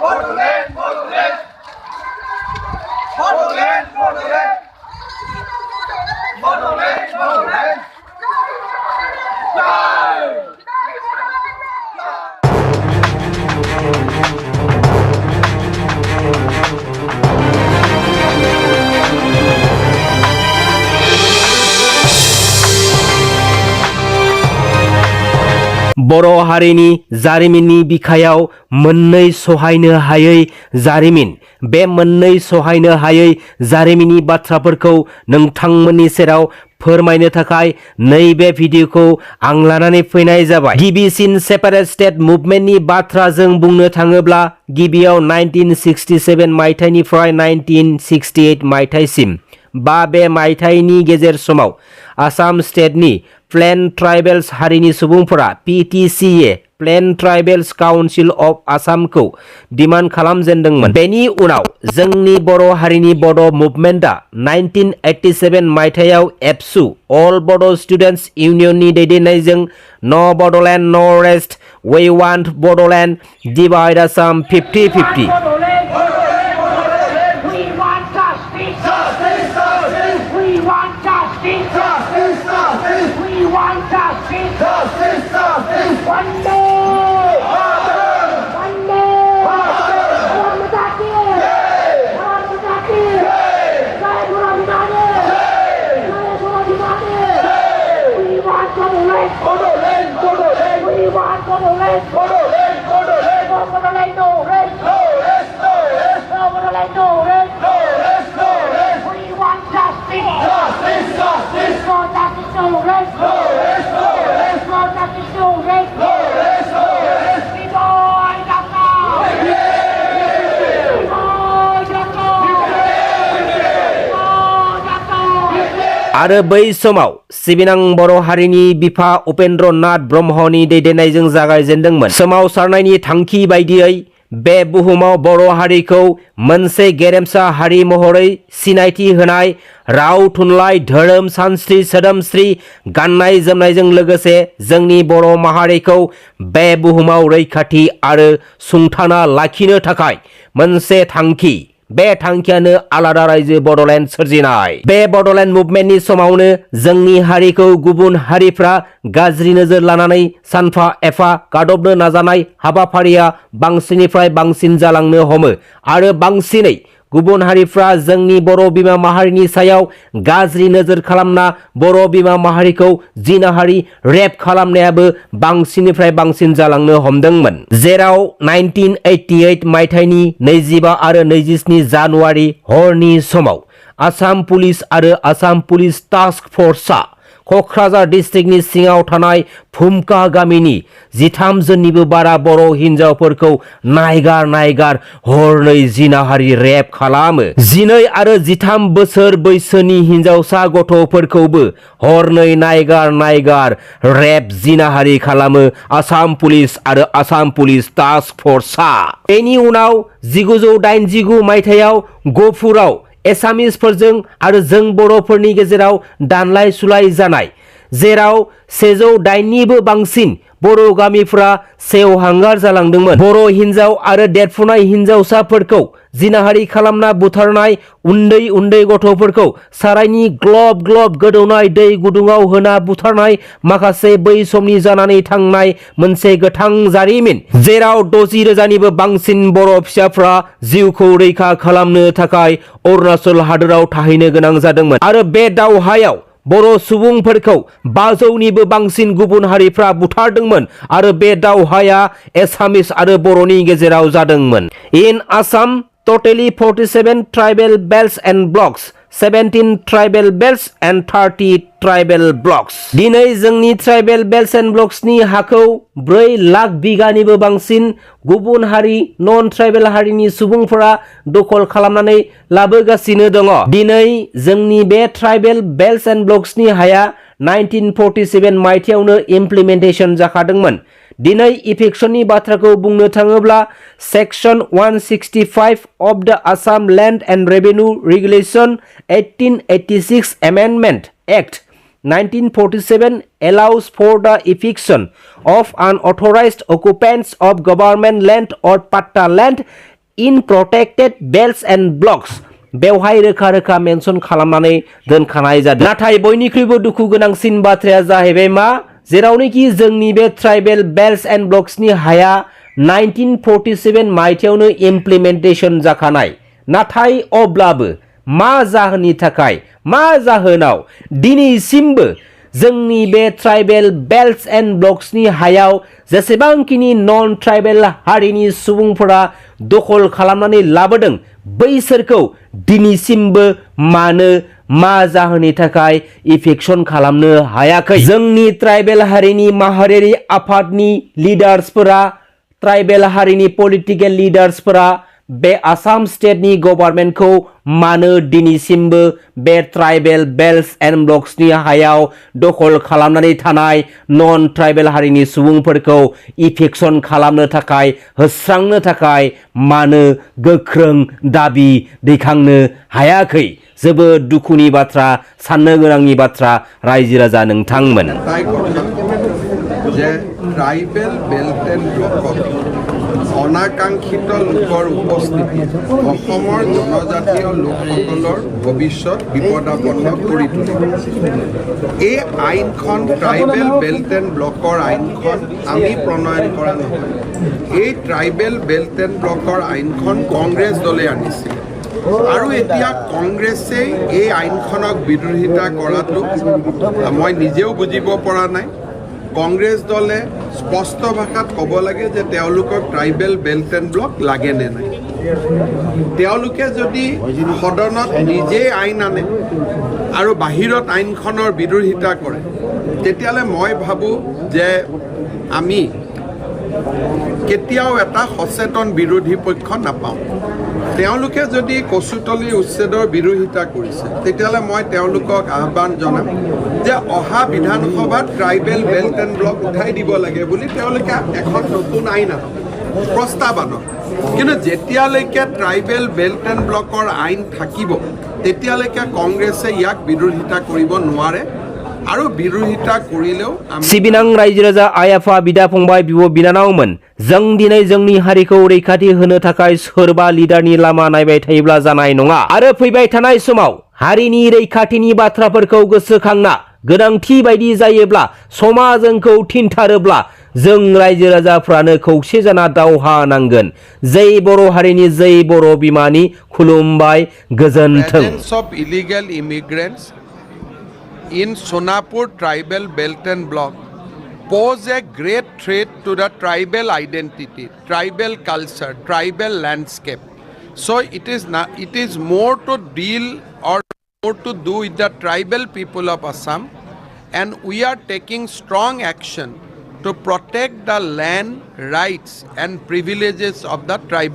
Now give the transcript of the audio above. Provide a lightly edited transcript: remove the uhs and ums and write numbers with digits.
Bodoland, Bodoland, Bodoland, Bodoland, Bodoland, Bodoland. बर' हारिनि जारिमिननि बिखायाव मोननै सहायनो हायै जारिमिन। बे मोननै सहायनो हायै जारिमिननि बाथ्राफोरखौ नोंथांमोननि सेराव फोरमायनो थाखाय नैबे भिडिअखौ आं लानानै फैनाय जाबाय। गिबिसिन सेपारेट स्टेट मुभमेन्टनि बाथ्रा जों बुंनो थाङोब्ला गिबियाव 1967 मायथाइनिफ्राय 1968 मायथाइसिम बे मायथाइनि गेजेर समाव आसाम स्टेटनि प्लेन ट्राइबेल्स हारिनि सुबुंफोरा PTCA plain tribals council of आसामखौ डिमान्ड खालामजेनदोंमोन। बेनि उनाव जोंनि बर' हारिनि बड' मुभमेन्टआ 1987 मायथाइयाव एबसु अल बड' स्टुडेन्टस इउनियननि दैदेननायजों न' बड'लेण्ड न' rest we want Bodoland divide Assam 50-50 आरो बै समाव सिबिनां बर' हारिनि बिफा उपेन्द्र नाथ ब्रह्मनि दैदेननायजों जागायजेनदोंमोन। सोमावसारनायनि थांखि बायदियै बे बुहुमाव बर' हारिखौ मोनसे गेरेमसा हारि महरै सिनायथि होनाय, राव थुनलाइ धोरोम सानस्रि सोदोमस्रि गाननाय जोमनायजों लोगोसे जोंनि बर' माहारिखौ बे बुहुमाव रैखाथि आरो सुंथाना लाखिनो थाखाय मोनसे थांखि। बे थांखियानो आलादा रायजो बड'लेण्ड सोरजिनाय। बे बड'लेण्ड मुभमेन्टनि समावनो जोंनि हारिखौ गुबुन हारिफ्रा गाज्रि नोजोर लानानै सानफा एफा गादबनो नाजानाय हाबाफारिया बांसिननिफ्राय बांसिन जालांनो हमो आरो बांसिनै गुबुन हारिफ्रा जोंनि बर' बिमा माहारिनि सायाव गाज्रि नोजोर खालामना बर' बिमा माहारिखौ जिनाहारि रेप खालामनायाबो बांसिननिफ्राय बांसिन जालांनो हमदोंमोन। जेराव 1988 मायथाइनि 25 आरो 27 जानुवारि हरनि समाव आसाम पुलिस आरो आसाम पुलिस टास्क फर्सआ क'क्राझार डिस्ट्रिक्टनि सिङाव थानाय फुमका गामिनि 13 जननिबो बारा बर' हिन्जावफोरखौ नायगार हरनै जिनाहारि रेप खालामो। 12 आरो 13 बोसोर बैसोनि हिन्जावसा गथ'फोरखौबो हरनै नायगार रेप जिनाहारि खालामो आसाम पुलिस आरो आसाम पुलिस टास्क फर्सआ। बेनि उनाव 1989 मायथाइयाव गफुराव एसामिसफोरजों आरो जों बर'फोरनि गेजेराव दानलाय सुलाय जानाय, जेराव 108 निबो बांसिन बर' गामिफ्रा सेवहांगार जालांदोंमोन। बर' हिन्जाव आरो देरफुनाय हिन्जावसाफोरखौ जिनाहारि खालामना बुथारनाय, उन्दै गथ'फोरखौ सारायनि ग्लब ग्लब गोदौनाय दै गुदुङाव होना बुथारनाय माखासे बै समनि जानानै थांनाय मोनसे गोथां जारिमिन। जेराव 60,000निबो बांसिन बर' फिसाफ्रा जिउखौ रैखा खालामनो थाखाय अरुणाचल हादोराव थाहैनो गोनां जादोंमोन आरो बे दावहायाव बर' सुबुंफोरखौ 500निबो बांसिन गुबुन हारिफ्रा बुथारदोंमोन आरो बे दावहाया एसामिस आरो बर'नि गेजेराव जादोंमोन। In Assam totally 47 tribal belts and blocks, 17 tribal belts and 30 tribal blocks. दिनै जोंनि ट्राइबेल बेल्ट्स एन्ड ब्लक्सनि हाखौ 4 लाख बिगानिबो बांसिन गुबुन हारि नन ट्राइबेल हारिनि सुबुंफोरा दखल खालामनानै लाबोगासिनो दङ। दिनै जोंनि बे ट्राइबेल बेल्ट्स एन्ड ब्लक्सनि हाया 1947 मायथाइयावनो इमप्लिमेन्टेसन जाखादोंमोन। दिनै इफेक्शननि बाथ्राखौ बुंनो थाङोब्ला सेक्सन 165 अफ द Assam land and revenue regulation 1886 amendment act 1947 allows for the eviction of unauthorized occupants of government land or patta land in protected belts and blocks बेवहाय रोखा रोखा मेनसन खालामनानै दोनखानाय जादों। नाथाय बयनिख्रुइबो दुखु गोनांसिन बाथ्राया जाहैबाय मा जेरावनोखि जोंनि बे ट्राइबेल बेल्ट्स एन्ड ब्लक्सनि हाया 1947 मायथाइयावनो इमप्लिमेन्टेसन जाखानाय नाथाय अब्लाबो मा जाहोननि थाखाय मा जाहोनाव दिनैसिमबो जोंनि बे ट्राइबेल बेल्ट्स एन्ड ब्लक्सनि हायाव जेसेबांखिनि नन ट्राइबेल हारिनि सुबुंफोरा दखल खालामनानै लाबोदों बैसोरखौ दिनैसिमबो मानो मा जाहोननि थाखाय इफेक्सन खालामनो हायाखै जोंनि ट्राइबेल हारिनि माहारियारि आफादनि लिडार्सफोरा ट्राइबेल हारिनि पलिटिकेल लिडार्सफोरा बे आसाम स्टेटनि गभर्नमेन्टखौ मानो दिनैसिमबो बे ट्राइबेल बेल्ट्स एन्ड ब्लक्सनि हायाव दखल खालामनानै थानाय नन ट्राइबेल हारिनि सुबुंफोरखौ इफेक्सन खालामनो थाखाय होस्रांनो थाखाय मानो गोख्रों दाबि दैखांनो हायाखै जोबोद दुखुनि बाथ्रा साननो गोनांनि बाथ्रा रायजो राजा नोंथांमोन যে ট্রাইবেল বেল্ট এণ্ড ব্লকত অনাকাংক্ষিত লোকৰ উপস্থিতিত অসমৰ জনজাতীয় লোকসকলৰ ভৱিষ্যত বিপদাপন্ন কৰি তুলিব। এই আইনখন ট্ৰাইবেল বেল্ট এণ্ড ব্লকৰ আইনখন আমি প্ৰণয়ন কৰা নহয়। এই ট্ৰাইবেল বেল্ট এণ্ড ব্লকৰ আইনখন কংগ্ৰেছ দলে আনিছিল আৰু এতিয়া কংগ্ৰেছে এই আইনখনক বিৰোধিতা কৰাটো মই নিজেও বুজিব পৰা নাই। কংগ্ৰেছ দলে স্পষ্ট ভাষাত ক'ব লাগে যে তেওঁলোকক ট্ৰাইবেল বেল্ট এণ্ড ব্লক লাগে নে নাই। তেওঁলোকে যদি সদনত নিজেই আইন আনে আৰু বাহিৰত আইনখনৰ বিৰোধিতা কৰে তেতিয়াহ'লে মই ভাবোঁ যে আমি কেতিয়াও এটা সচেতন বিৰোধী পক্ষ নাপাওঁ। তেওঁলোকে যদি কচুতলী উচ্ছেদৰ বিৰোধিতা কৰিছে তেতিয়াহ'লে মই তেওঁলোকক আহ্বান জনাম যে অহা বিধানসভাত ট্ৰাইবেল বেল্ট এণ্ড ব্লক উঠাই দিব লাগে বুলি তেওঁলোকে এখন নতুন আইন আনক প্ৰস্তাৱ আনক। কিন্তু যেতিয়ালৈকে ট্ৰাইবেল বেল্ট এণ্ড ব্লকৰ আইন থাকিব তেতিয়ালৈকে কংগ্ৰেছে ইয়াক বিৰোধিতা কৰিব নোৱাৰে আৰু বিৰোধিতা কৰিলেও सिबिनां रायजो राजा आइ आफा बिदा फंबाय बिब' बिनानावमोन जों दिनै जोंनि हारिखौ रैखाथि होनो थाखाय सोरबा लिडारनि लामा नायबाय थायोब्ला जानाय नङा आरो फैबाय थानाय समाव हारिनि रैखाथिनि बाथ्राफोरखौ गोसोखांना गोनांथि बायदि जायोब्ला समा जोंखौ थिनथारोब्ला जों रायजो राजाफ्रानो खौसे जाना दावहा नांगोन। जै बर' हारिनि जै बर' बिमानि खुलुमबाय गोजोन्थों। Illegal immigrants in Sonapur tribal belt and block pose a great threat to the tribal identity, tribal culture, tribal landscape. So it is more to deal or more to do with the tribal people of Assam, and we are taking strong action to protect the land rights and privileges of the tribal